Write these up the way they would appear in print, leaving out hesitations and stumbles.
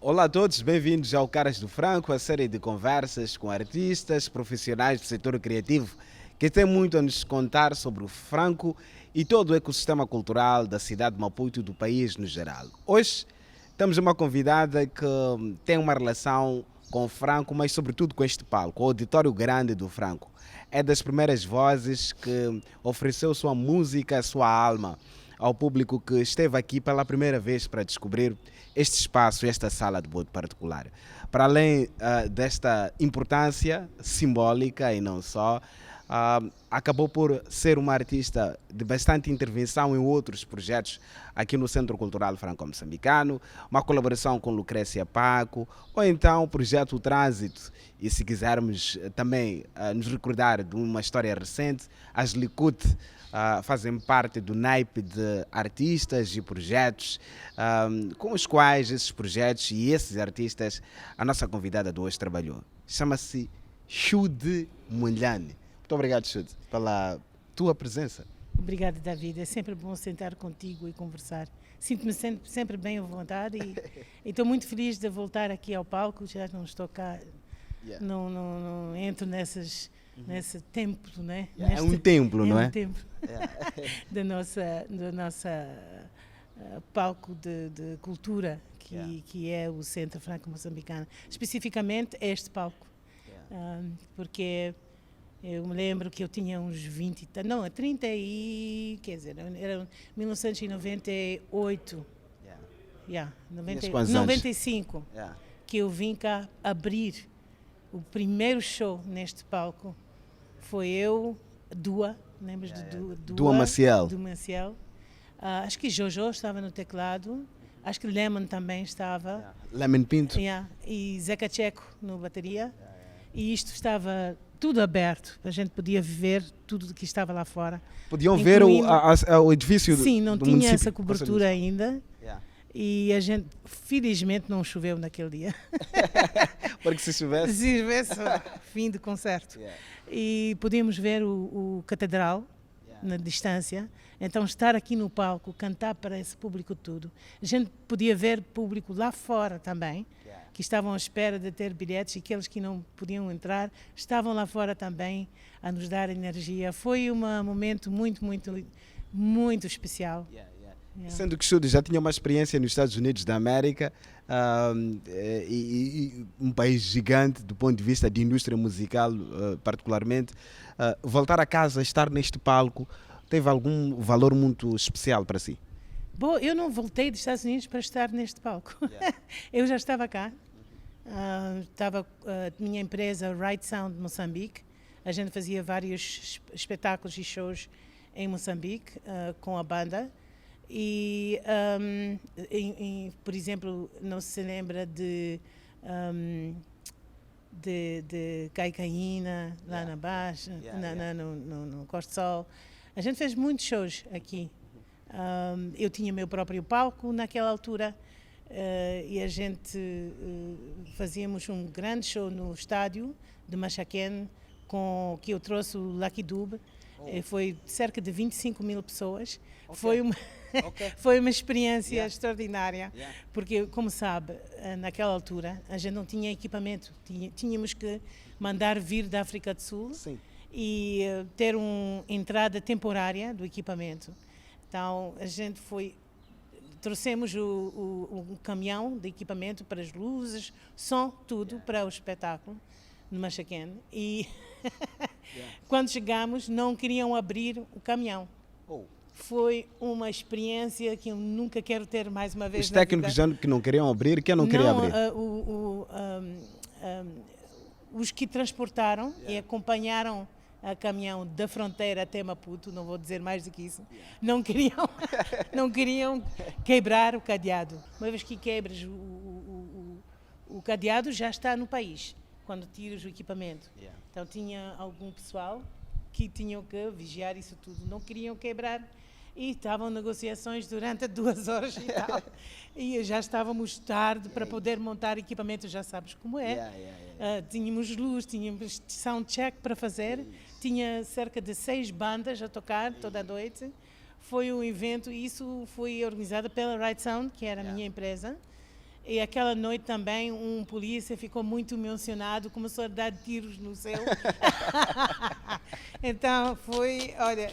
Olá a todos, bem-vindos ao Caras do Franco, a série de conversas com artistas, profissionais do setor criativo que têm muito a nos contar sobre o Franco e todo o ecossistema cultural da cidade de Maputo e do país no geral. Hoje temos uma convidada que tem uma relação com o Franco, mas sobretudo com este palco, o Auditório Grande do Franco. É das primeiras vozes que ofereceu sua música, sua alma ao público que esteve aqui pela primeira vez para descobrir este espaço, esta sala de bode particular. Para além desta importância simbólica e não só, acabou por ser uma artista de bastante intervenção em outros projetos aqui no Centro Cultural Franco-Moçambicano, uma colaboração com Lucrécia Paco, ou então o projeto O Trânsito. E se quisermos também nos recordar de uma história recente, as Likud fazem parte do naipe de artistas e projetos com os quais esses projetos e esses artistas a nossa convidada de hoje trabalhou. Chama-se Xude Mulhane. Muito obrigado, Xude, pela tua presença. Obrigada, David. É sempre bom sentar contigo e conversar. Sinto-me sempre bem à vontade e estou muito feliz de voltar aqui ao palco. Já não estou cá, não entro nesse templo, né? É um templo, não é? É um templo da nossa palco de cultura, que é o Centro Franco-Moçambicano. Especificamente este palco, porque eu me lembro que eu tinha uns 20, não, 30 e, quer dizer, era 1998, 95, que eu vim cá abrir o primeiro show neste palco. Foi eu, Dua, lembras de Dua Maciel? Do Maciel. Acho que Jojo estava no teclado, acho que Lemon também estava. Lemon Pinto. E Zeca Checo no bateria. E isto estava tudo aberto, a gente podia ver tudo que estava lá fora. Podiam ver o edifício do município? Sim, não tinha essa cobertura ainda. E a gente, felizmente, não choveu naquele dia. Porque se chovesse... Se chovesse, fim de concerto. E podíamos ver o Catedral na distância. Então, estar aqui no palco, cantar para esse público todo. A gente podia ver público lá fora também, que estavam à espera de ter bilhetes e aqueles que não podiam entrar estavam lá fora também a nos dar energia. Foi um momento muito, muito, muito especial. Sendo que Xude já tinha uma experiência nos Estados Unidos da América, e um país gigante do ponto de vista de indústria musical, particularmente, voltar a casa, estar neste palco, teve algum valor muito especial para si? Bom, eu não voltei dos Estados Unidos para estar neste palco. Eu já estava cá. Minha empresa Right Sound Moçambique. A gente fazia vários espetáculos e shows em Moçambique com a banda. E, por exemplo, não se lembra de Caicaína, lá na Baixa, no Costa Sol. A gente fez muitos shows aqui. Eu tinha meu próprio palco naquela altura e a gente fazíamos um grande show no estádio de Machaquén, que eu trouxe o Lucky Dube. Foi cerca de 25 mil pessoas. Foi uma experiência extraordinária, porque, como sabe, naquela altura a gente não tinha equipamento. Tínhamos que mandar vir da África do Sul. Sim. E ter uma entrada temporária do equipamento. Então, a gente trouxemos o caminhão de equipamento para as luzes, som, tudo para o espetáculo no Machaquén. E quando chegamos, não queriam abrir o caminhão. Foi uma experiência que eu nunca quero ter mais uma vez. Os técnicos já que não queriam abrir, quem não queria abrir? Os que transportaram e acompanharam a caminhão da fronteira até Maputo, não vou dizer mais do que isso, não queriam quebrar o cadeado. Uma vez que quebras o cadeado, já está no país, quando tiras o equipamento. Então tinha algum pessoal que tinham que vigiar isso tudo, não queriam quebrar. E estavam negociações durante 2 horas e tal. E já estávamos tarde para poder montar equipamento, já sabes como é. Tínhamos luz, tínhamos soundcheck para fazer, tinha cerca de 6 bandas a tocar toda a noite. Foi um evento, e isso foi organizado pela Right Sound, que era a minha empresa. E aquela noite também um polícia ficou muito emocionado, começou a dar tiros no céu. Então foi, olha,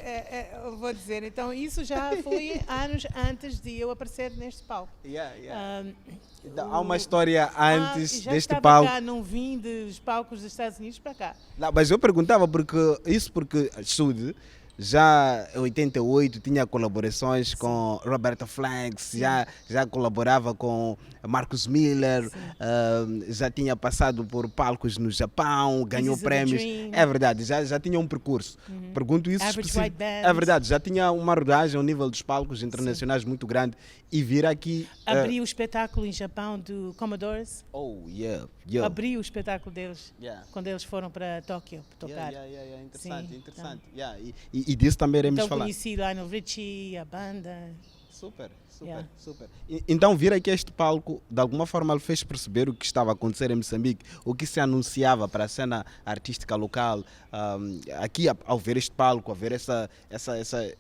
eu vou dizer, então isso já foi anos antes de eu aparecer neste palco. Há uma história antes já deste estava palco. cá, não vim dos palcos dos Estados Unidos para cá. Não, mas eu perguntava porque Sud já em 88 tinha colaborações com Roberta Flack, já colaborava com Marcus Miller, já tinha passado por palcos no Japão, ganhou prémios. É verdade, já tinha um percurso. Pergunto isso White Band. É verdade, já tinha uma rodagem ao nível dos palcos internacionais muito grande e vir aqui. Abri o espetáculo em Japão do Commodores. Abri o espetáculo deles quando eles foram para Tóquio tocar. Interessante, interessante. Então, e disso também iremos então falar. Conheci Lionel Richie, a banda. Super. Então vir aqui a este palco, de alguma forma ele fez perceber o que estava a acontecer em Moçambique, o que se anunciava para a cena artística local, aqui ao ver este palco, a ver essa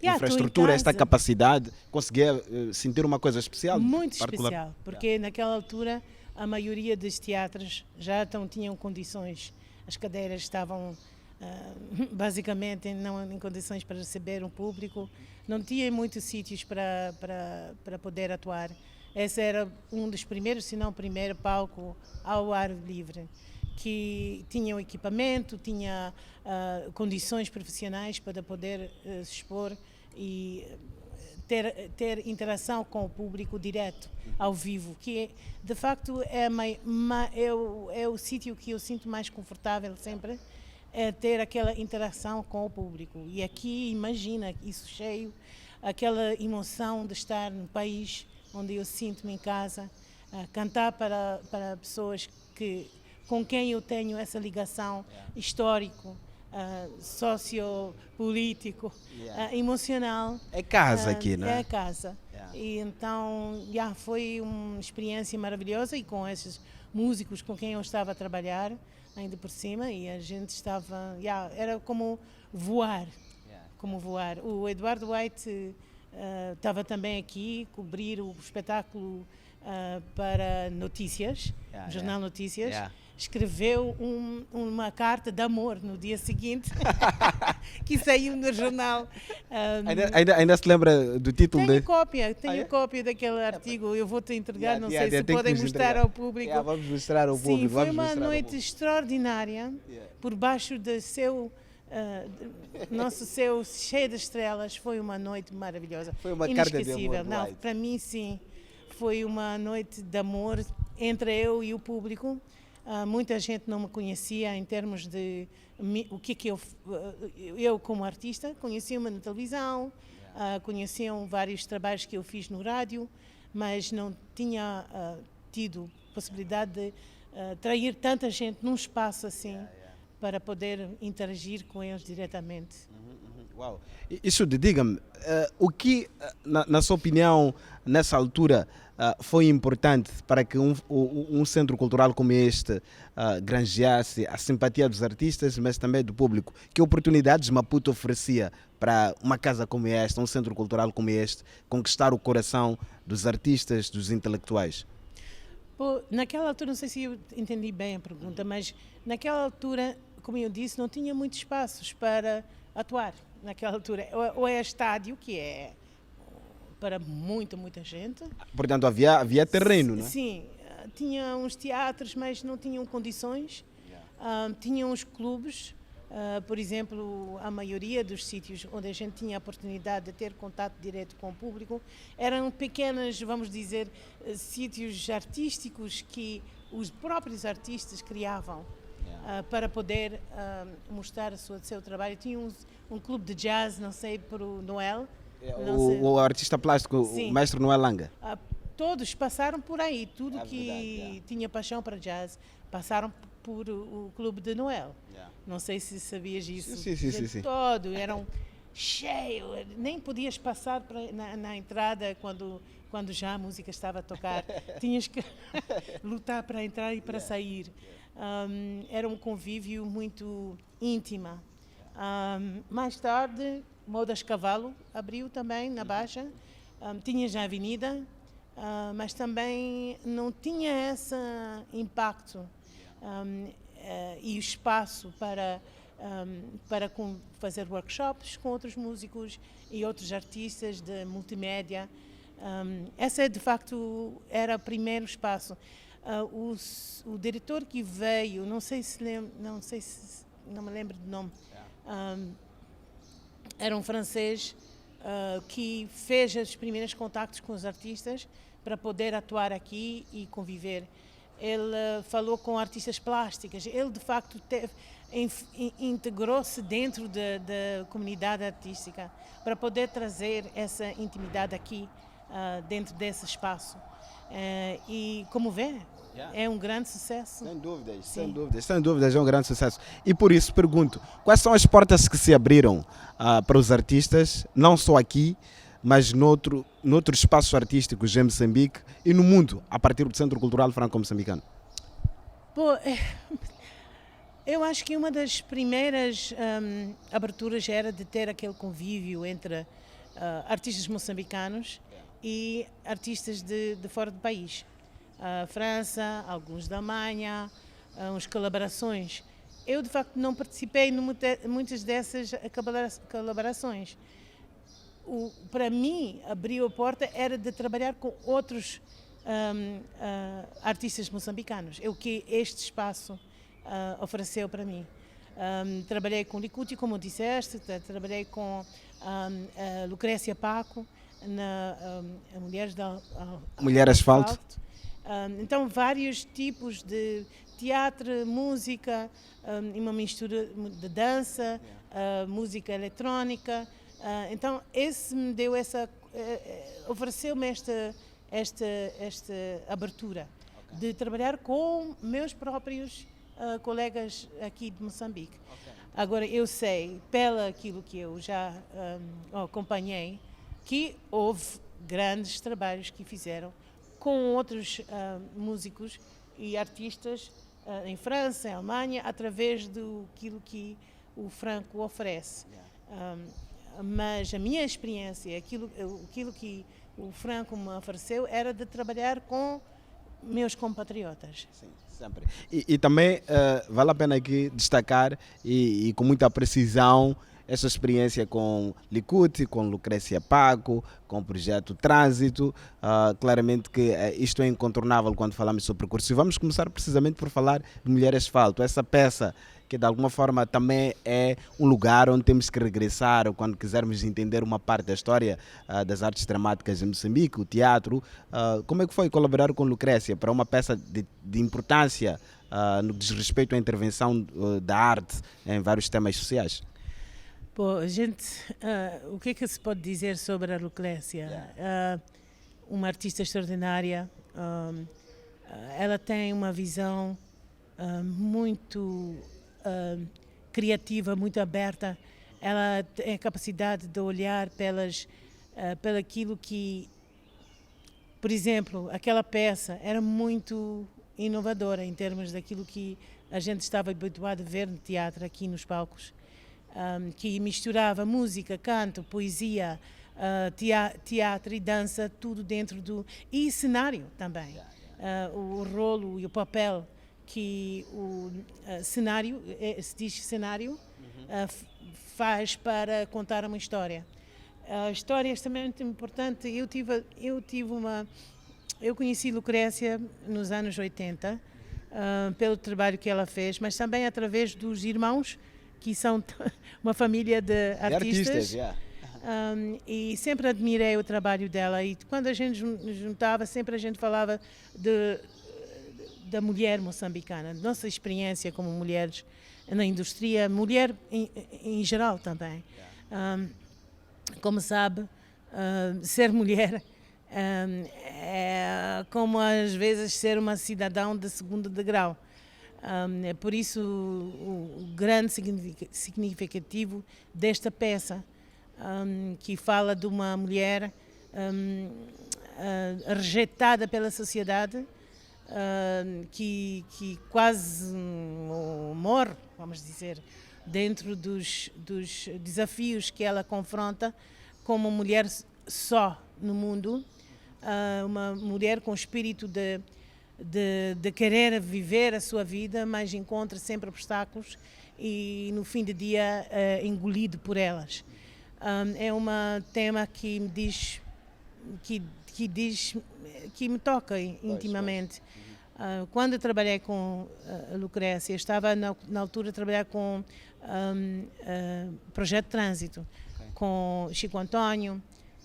infraestrutura, esta capacidade, conseguia sentir uma coisa especial. Muito especial, porque naquela altura a maioria dos teatros já tinham condições, as cadeiras estavam basicamente não em condições para receber um público, não tinha muitos sítios para poder atuar. Esse era um dos primeiros, se não o primeiro palco ao ar livre, que tinha o equipamento, tinha condições profissionais para poder se expor e ter interação com o público direto, ao vivo, que de facto é o sítio que eu sinto mais confortável sempre, é ter aquela interação com o público. E aqui, imagina, isso cheio, aquela emoção de estar num país onde eu sinto-me em casa, cantar para pessoas com quem eu tenho essa ligação histórico, sociopolítico, emocional. É casa aqui, não é? É casa. E então, foi uma experiência maravilhosa e com esses músicos com quem eu estava a trabalhar, ainda por cima, e a gente estava, era como voar, O Eduardo White estava também aqui, cobrir o espetáculo para Notícias, Jornal Notícias, escreveu uma carta de amor no dia seguinte, que saiu no jornal. Ainda se lembra do título? Tenho cópia daquele artigo, eu vou-te entregar, não sei se podem mostrar ao público. Vamos mostrar ao público. Sim, foi uma noite extraordinária, por baixo do nosso céu cheio de estrelas, foi uma noite maravilhosa. Foi uma carta de amor. Não, para mim sim, foi uma noite de amor entre eu e o público. Muita gente não me conhecia em termos de o que eu como artista, conheciam-me na televisão, conheciam vários trabalhos que eu fiz no rádio, mas não tinha tido possibilidade de atrair tanta gente num espaço assim para poder interagir com eles diretamente. Uau! Isso, diga-me, o que, na sua opinião, nessa altura, foi importante para que um centro cultural como este granjeasse a simpatia dos artistas, mas também do público? Que oportunidades Maputo oferecia para uma casa como esta, um centro cultural como este, conquistar o coração dos artistas, dos intelectuais? Naquela altura, não sei se eu entendi bem a pergunta, mas naquela altura, como eu disse, não tinha muitos espaços para atuar. Naquela altura, ou é estádio, que é para muita gente. Portanto, havia terreno, não é? Sim, tinha uns teatros, mas não tinham condições. Tinham os clubes, por exemplo, a maioria dos sítios onde a gente tinha a oportunidade de ter contato direto com o público eram pequenos, vamos dizer, sítios artísticos que os próprios artistas criavam para poder mostrar o seu trabalho. Tinha um clube de jazz, não sei, para o Noel. O artista plástico, sim, o mestre Noel Langa. Todos passaram por aí, tudo que tinha paixão para jazz, passaram por o clube de Noel. Não sei se sabias isso. Sim. Todo, eram cheio, nem podias passar na entrada quando já a música estava a tocar. Tinhas que lutar para entrar e para sair. Era um convívio muito íntimo. Mais tarde, Modas Cavalo abriu também na Baixa. Tinha já a Avenida, mas também não tinha esse impacto e o espaço para fazer workshops com outros músicos e outros artistas de multimédia. Esse, de facto, era o primeiro espaço. O diretor que veio, não me lembro do nome, era um francês que fez os primeiros contactos com os artistas para poder atuar aqui e conviver. Ele falou com artistas plásticas, ele de facto integrou-se dentro da comunidade artística para poder trazer essa intimidade aqui dentro desse espaço. E como vê, é um grande sucesso. Sem dúvidas, Sim. sem dúvidas é um grande sucesso. E por isso pergunto, quais são as portas que se abriram para os artistas, não só aqui, mas noutros espaços artísticos em Moçambique e no mundo, a partir do Centro Cultural Franco-Moçambicano? Bom, eu acho que uma das primeiras aberturas era de ter aquele convívio entre artistas moçambicanos e artistas de fora do país. França, alguns da Alemanha, uns colaborações. Eu, de facto, não participei em muitas dessas colaborações. Para mim, abriu a porta era de trabalhar com outros artistas moçambicanos. É o que este espaço ofereceu para mim. Trabalhei com Likuti, como disseste, trabalhei com a Lucrécia Paco, a Mulher Asfalto. Então, vários tipos de teatro, música, uma mistura de dança, música eletrónica. Então, esse me deu ofereceu-me esta abertura de trabalhar com meus próprios colegas aqui de Moçambique. Agora, eu sei, pelo aquilo que eu já acompanhei, que houve grandes trabalhos que fizeram com outros músicos e artistas em França, em Alemanha, através daquilo que o Franco oferece. Mas a minha experiência, aquilo que o Franco me ofereceu, era de trabalhar com meus compatriotas. Sim, sempre. E também vale a pena aqui destacar e com muita precisão essa experiência com Likuti, com Lucrécia Paco, com o projeto Trânsito. Claramente que isto é incontornável quando falamos sobre percurso. E vamos começar precisamente por falar de Mulher Asfalto, essa peça que de alguma forma também é um lugar onde temos que regressar quando quisermos entender uma parte da história das artes dramáticas em Moçambique, o teatro. Como é que foi colaborar com Lucrécia para uma peça de importância no que diz respeito à intervenção da arte em vários temas sociais? Bom, o que é que se pode dizer sobre a Lucrécia? Uma artista extraordinária, ela tem uma visão muito criativa, muito aberta. Ela tem a capacidade de olhar pelaquilo que, por exemplo, aquela peça era muito inovadora em termos daquilo que a gente estava habituado a ver no teatro, aqui nos palcos. Que misturava música, canto, poesia, teatro e dança, tudo dentro e cenário também. O rolo e o papel que o cenário, se diz cenário, faz para contar uma história. A história é extremamente importante. Eu conheci Lucrécia nos anos 80, pelo trabalho que ela fez, mas também através dos irmãos, que são uma família de artistas. E sempre admirei o trabalho dela. E quando a gente juntava, sempre a gente falava da mulher moçambicana, nossa experiência como mulheres na indústria, mulher em geral também. Como sabe, ser mulher é como às vezes ser uma cidadã de segundo degrau. Por isso o grande significativo desta peça, que fala de uma mulher rejeitada pela sociedade, que quase morre, vamos dizer, dentro dos desafios que ela confronta como mulher só no mundo, uma mulher com espírito de querer viver a sua vida, mas encontra sempre obstáculos e no fim do dia é engolido por elas. É um tema que me diz, que me toca intimamente. Quando eu trabalhei com a Lucrécia, estava na altura a trabalhar com Projeto Trânsito, com Chico António,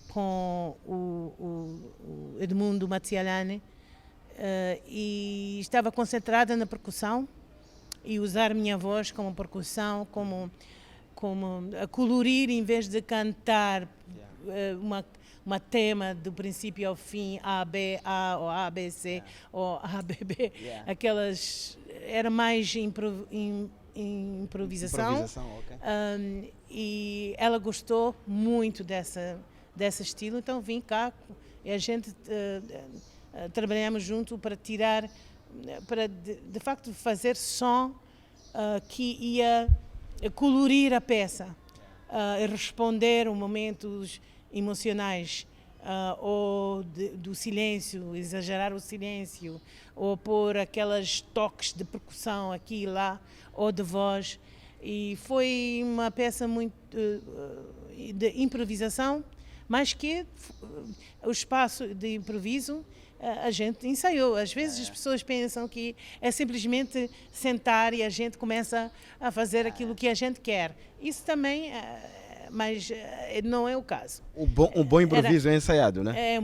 com o Edmundo Matzialane, e estava concentrada na percussão e usar minha voz como percussão, como a colorir em vez de cantar uma tema do princípio ao fim, A, B, A, ou A, B, C, ou A, B, B. Aquelas, era mais improvisação. Okay. E ela gostou muito desse estilo, então vim cá e a gente trabalhamos junto para tirar, para de facto fazer som que ia colorir a peça, responder a momentos emocionais, ou do silêncio, exagerar o silêncio, ou pôr aqueles toques de percussão aqui e lá, ou de voz. E foi uma peça muito de improvisação, mas que o espaço de improviso a gente ensaiou. Às vezes as pessoas pensam que é simplesmente sentar e a gente começa a fazer aquilo que a gente quer. Isso também, mas não é o caso. Um bom improviso é ensaiado, né?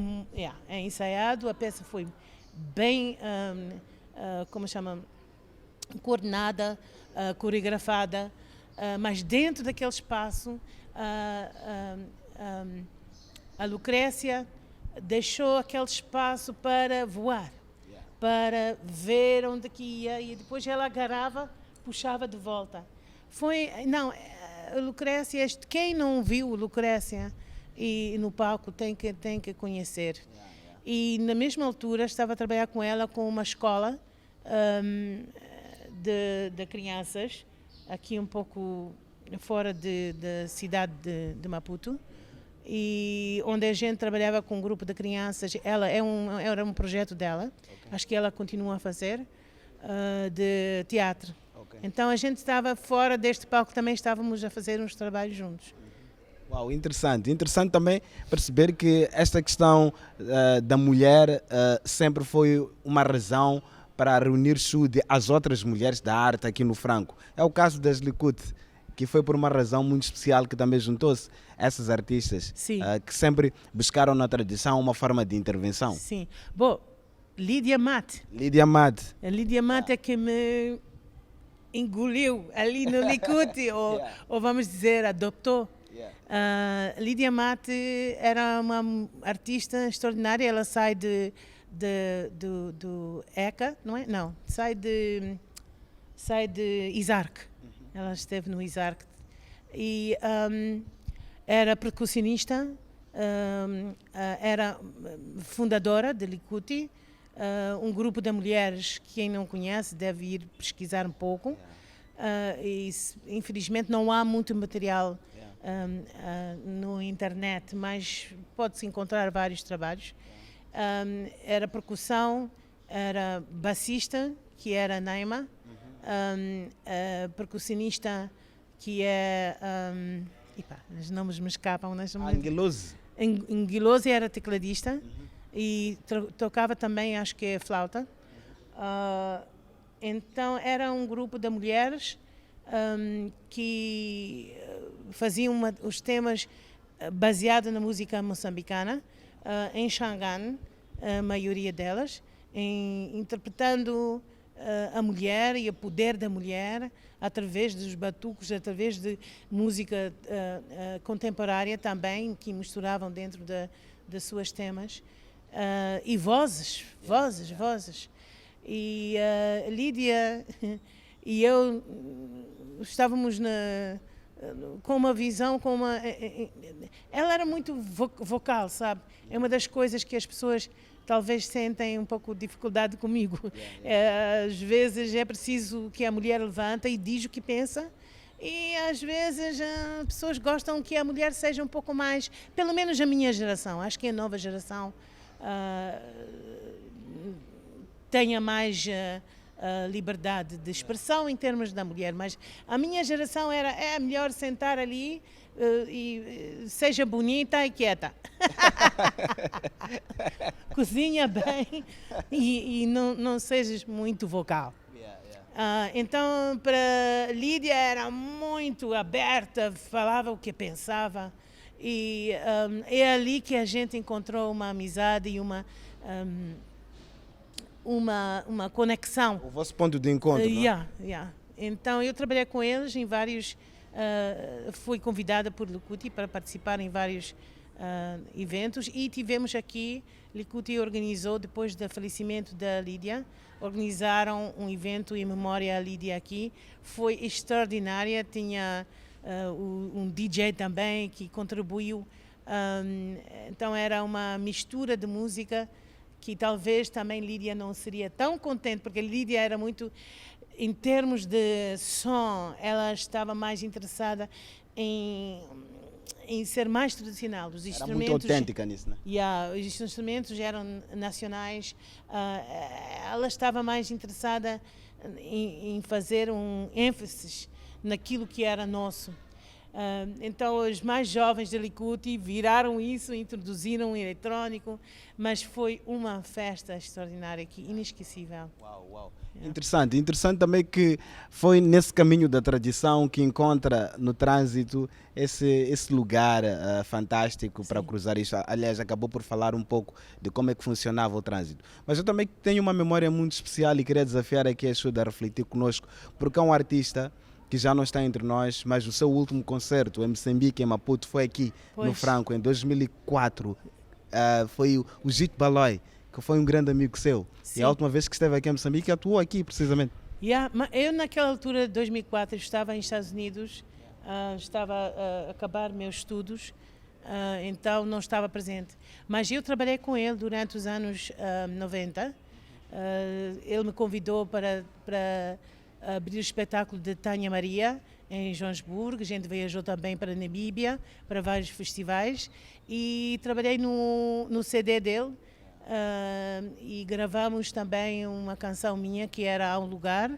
É ensaiado, a peça foi bem, como chama, coordenada, coreografada, mas dentro daquele espaço a Lucrécia deixou aquele espaço para voar, para ver onde que ia, e depois ela agarrava, puxava de volta. A Lucrécia, quem não viu Lucrécia e no palco tem que conhecer. E na mesma altura estava a trabalhar com ela com uma escola de crianças, aqui um pouco fora da cidade de Maputo, e onde a gente trabalhava com um grupo de crianças. Era um projeto dela, acho que ela continua a fazer, de teatro. Então a gente estava fora deste palco, também estávamos a fazer uns trabalhos juntos. Uau, interessante. Interessante também perceber que esta questão da mulher sempre foi uma razão para reunir-se as outras mulheres da arte aqui no Franco. É o caso das Likud, que foi por uma razão muito especial que também juntou-se essas artistas que sempre buscaram na tradição uma forma de intervenção. Sim. Bom, Lídia Mate. A Lídia Mate é que me engoliu ali no Likud, ou vamos dizer, adoptou. Lídia Mate era uma artista extraordinária. Ela sai do ECA, não é? Não, sai de ISARC. Ela esteve no ISARC e era percussionista, era fundadora de Likud, um grupo de mulheres que quem não conhece deve ir pesquisar um pouco. E infelizmente não há muito material no internet, mas pode-se encontrar vários trabalhos. Era percussão, era bassista, que era Naima, percussionista, que é... os nomes me escapam. Anguilose era tecladista e tocava também, acho que é flauta. Então era um grupo de mulheres que faziam os temas baseados na música moçambicana, em Xangan, a maioria delas, interpretando a mulher e o poder da mulher através dos batucos, através de música contemporânea também, que misturavam dentro de suas temas, e vozes. E Lídia e eu estávamos com uma visão, ela era muito vocal, sabe? É uma das coisas que as pessoas talvez sentem um pouco de dificuldade comigo. Às vezes é preciso que a mulher levanta e diz o que pensa, e às vezes as pessoas gostam que a mulher seja um pouco mais, pelo menos a minha geração, acho que a nova geração tenha mais liberdade de expressão em termos da mulher, mas a minha geração é melhor sentar ali e seja bonita e quieta. Cozinha bem e não sejas muito vocal. Então, para Lídia era muito aberta, falava o que pensava e é ali que a gente encontrou uma amizade e uma conexão. O vosso ponto de encontro, não é? Então, eu trabalhei com eles em vários... fui convidada por Licuti para participar em vários eventos e tivemos aqui, Licuti organizou, depois do falecimento da Lídia, organizaram um evento em memória à Lídia aqui. Foi extraordinária, tinha um DJ também que contribuiu. Então era uma mistura de música que talvez também Lídia não seria tão contente, porque Lídia era muito, em termos de som, ela estava mais interessada em ser mais tradicional. Os Era muito autêntica nisso, né? Os instrumentos eram nacionais. Ela estava mais interessada em fazer um ênfase naquilo que era nosso. Então, os mais jovens de Licuti viraram isso, introduziram o eletrónico, mas foi uma festa extraordinária aqui, inesquecível. Uau. Interessante também que foi nesse caminho da tradição que encontra no trânsito esse lugar fantástico para cruzar isso. Aliás, acabou por falar um pouco de como é que funcionava o trânsito. Mas eu também tenho uma memória muito especial e queria desafiar aqui a Xuda a refletir conosco, porque é um artista que já não está entre nós, mas o seu último concerto em Moçambique, em Maputo, foi aqui no Franco, em 2004. Foi o Jito Baloi, que foi um grande amigo seu. Sim. E a última vez que esteve aqui em Moçambique, atuou aqui, precisamente. Eu, naquela altura de 2004, estava nos Estados Unidos, estava a acabar meus estudos, então não estava presente. Mas eu trabalhei com ele durante os anos 90. Ele me convidou para abrir o espetáculo de Tânia Maria em Joanesburgo. A gente viajou também para a Namíbia, para vários festivais, e trabalhei no CD dele e gravamos também uma canção minha que era Há um Lugar,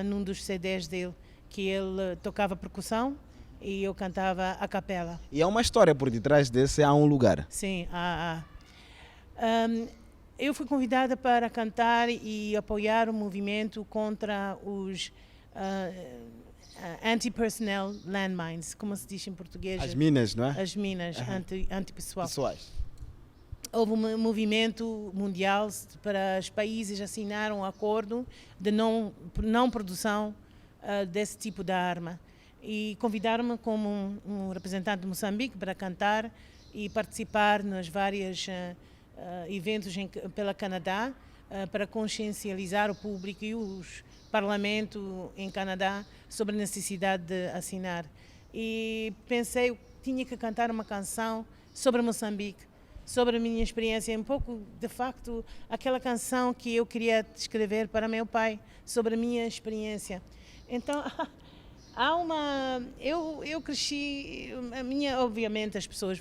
num dos CDs dele, que ele tocava percussão e eu cantava a capela. E há uma história por detrás desse Há um Lugar. Sim, eu fui convidada para cantar e apoiar o movimento contra os anti-personnel landmines, como se diz em português. As minas, não é? As minas antipessoal. Pessoais. Houve um movimento mundial para os países assinaram um acordo de não produção desse tipo de arma. E convidaram-me como um representante de Moçambique para cantar e participar nas várias eventos pela Canadá para consciencializar o público e os parlamentos em Canadá sobre a necessidade de assinar. E pensei que tinha que cantar uma canção sobre Moçambique, sobre a minha experiência, um pouco, de facto, aquela canção que eu queria escrever para meu pai, sobre a minha experiência. Então, eu cresci, obviamente as pessoas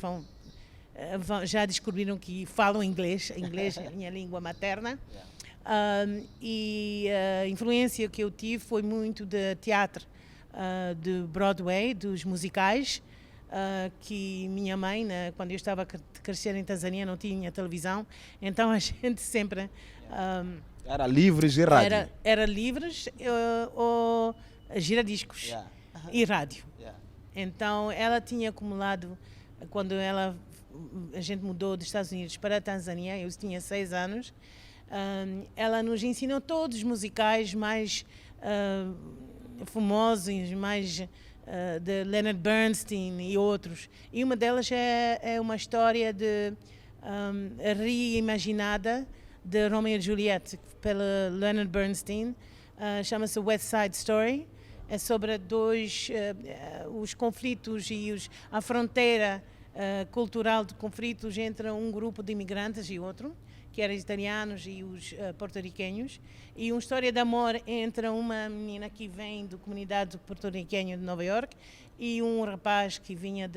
já descobriram que falo inglês é a minha língua materna, e a influência que eu tive foi muito de teatro, de Broadway, dos musicais, que minha mãe, quando eu estava a crescer em Tanzânia, não tinha televisão, então a gente sempre... era livres e rádio. Era livres ou giradiscos e rádio. Então ela tinha acumulado, quando a gente mudou dos Estados Unidos para a Tanzânia, eu tinha 6 anos, ela nos ensinou todos os musicais mais famosos, mais de Leonard Bernstein e outros. E uma delas é uma história reimaginada de Romeo e Juliette pela Leonard Bernstein, chama-se West Side Story. É sobre os conflitos e a fronteira cultural de conflitos entre um grupo de imigrantes e outro, que eram italianos e os porto-riquenhos, e uma história de amor entre uma menina que vem da comunidade porto-riquenha de Nova York e um rapaz que vinha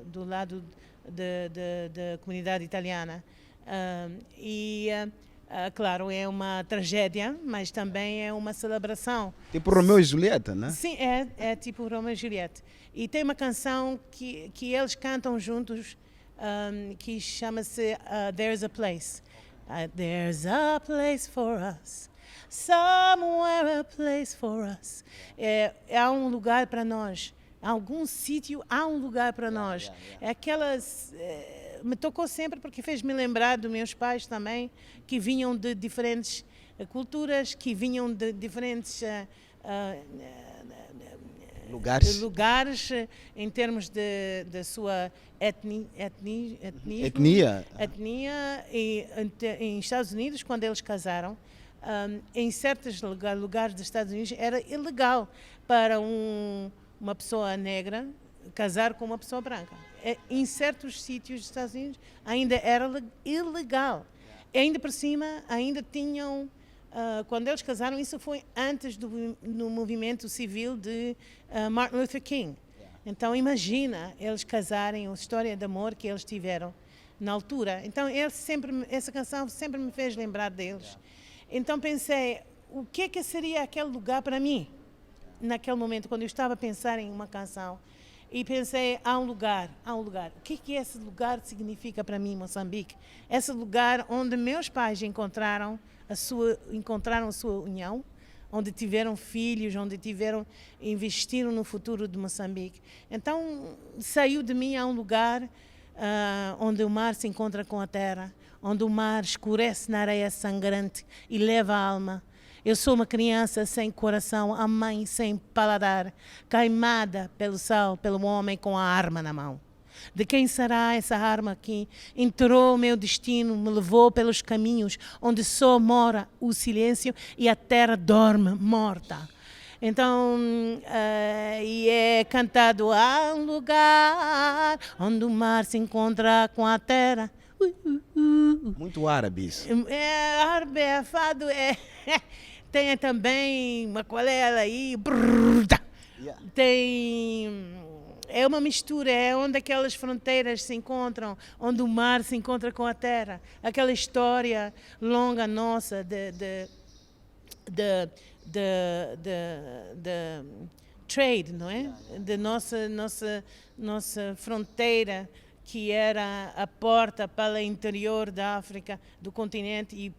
do lado da comunidade italiana. Claro, é uma tragédia, mas também é uma celebração. Tipo Romeu e Julieta, né? Sim, é tipo Romeo e Julieta. E tem uma canção que eles cantam juntos, que chama-se There's a Place. There's a place for us, somewhere a place for us. Há um lugar para nós, algum sítio há um lugar para nós. É aquelas... me tocou sempre porque fez-me lembrar dos meus pais também, que vinham de diferentes culturas, que vinham de diferentes lugares em termos da sua etnia. E em Estados Unidos, quando eles casaram, em certos lugares dos Estados Unidos era ilegal para uma pessoa negra casar com uma pessoa branca. Em certos sítios dos Estados Unidos ainda era ilegal. E ainda por cima, ainda tinham... quando eles casaram, isso foi antes do movimento civil de Martin Luther King. Então imagina eles casarem, a história de amor que eles tiveram na altura. Então essa canção sempre me fez lembrar deles. Então pensei, o que seria aquele lugar para mim? Naquele momento, quando eu estava a pensar em uma canção, e pensei, há um lugar. O que esse lugar significa para mim, Moçambique? Esse lugar onde meus pais encontraram a sua união, onde tiveram filhos, onde investiram no futuro de Moçambique. Então, saiu de mim a um lugar onde o mar se encontra com a terra, onde o mar escurece na areia sangrante e leva a alma. Eu sou uma criança sem coração, a mãe sem paladar, queimada pelo sal, pelo homem com a arma na mão. De quem será essa arma que enterrou o meu destino, me levou pelos caminhos onde só mora o silêncio e a terra dorme morta? Então, e é cantado, há um lugar onde o mar se encontra com a terra. Muito árabe isso. Árabe, fado, tem também maqualela aí, tem... É uma mistura, é onde aquelas fronteiras se encontram, onde o mar se encontra com a terra. Aquela história longa nossa de trade, não é? De nossa fronteira, que era a porta para o interior da África, do continente,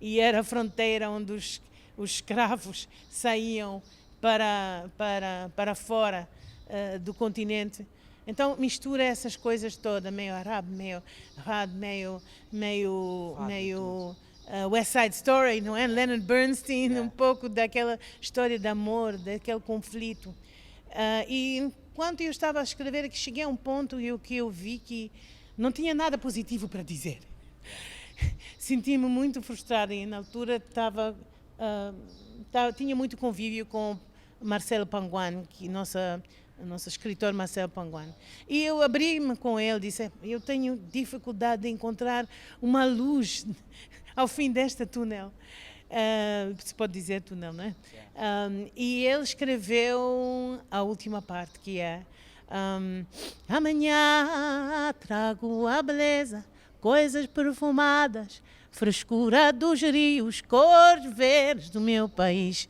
e era a fronteira onde os escravos saíam para fora do continente. Então mistura essas coisas todas, meio árabe, meio West Side Story, não é? Leonard Bernstein, um pouco daquela história de amor, daquele conflito. E enquanto eu estava a escrever, que cheguei a um ponto que eu vi que não tinha nada positivo para dizer. Senti-me muito frustrada e na altura tinha muito convívio com Marcelo Panguan, que nosso escritor Marcelo Panguan. E eu abri-me com ele, disse, eu tenho dificuldade de encontrar uma luz ao fim deste túnel. Se pode dizer túnel, não é? E ele escreveu a última parte, que é amanhã trago a beleza, coisas perfumadas, frescura dos rios, cores verdes do meu país.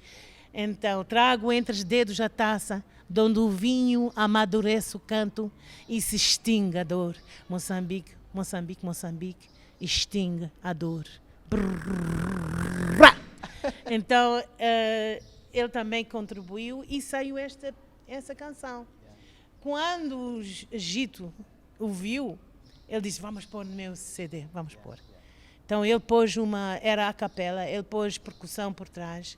Então trago entre os dedos a taça, donde o vinho amadurece o canto e se extingue a dor. Moçambique, Moçambique, Moçambique, extingue a dor. Então ele também contribuiu e saiu essa canção. Quando o Egito ouviu, ele disse, vamos pôr no meu CD, vamos pôr. Então ele pôs era a capela, ele pôs percussão por trás.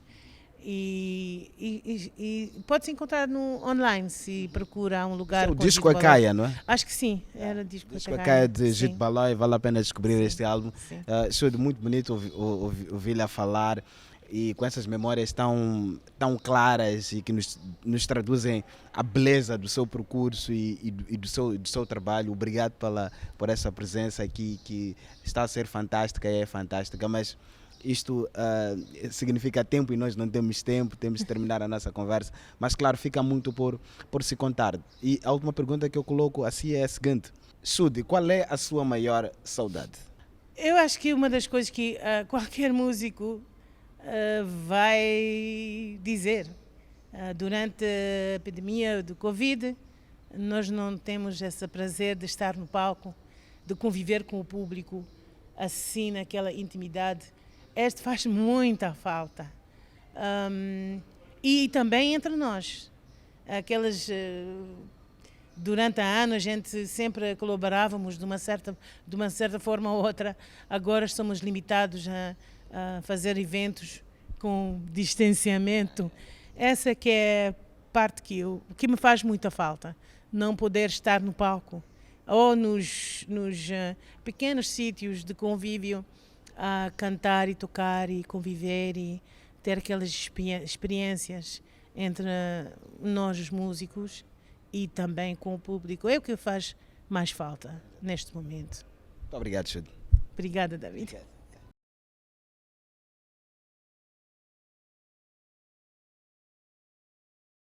E pode-se encontrar online, se procura um lugar. O disco Acaia, não é? Acho que sim, era disco Acaia de Gito Balói, vale a pena descobrir este álbum. Foi muito bonito ouvir-lhe a falar e com essas memórias tão claras e que nos traduzem a beleza do seu percurso e do seu trabalho. Obrigado por essa presença aqui, que está a ser fantástica e é fantástica, mas isto significa tempo e nós não temos tempo, temos de terminar a nossa conversa, mas claro, fica muito por se contar. E a última pergunta que eu coloco assim é a seguinte: Sudi, qual é a sua maior saudade? Eu acho que uma das coisas que qualquer músico vai dizer durante a epidemia do Covid, nós não temos esse prazer de estar no palco, de conviver com o público, assim, naquela intimidade. Este faz muita falta. E também entre nós. Durante a ano a gente sempre colaborávamos de uma certa forma ou outra. Agora estamos limitados a fazer eventos com distanciamento. Essa que é a parte que me faz muita falta. Não poder estar no palco ou nos pequenos sítios de convívio a cantar e tocar e conviver e ter aquelas experiências entre nós os músicos e também com o público. É o que faz mais falta neste momento. Muito obrigado, Xude. Obrigada, David.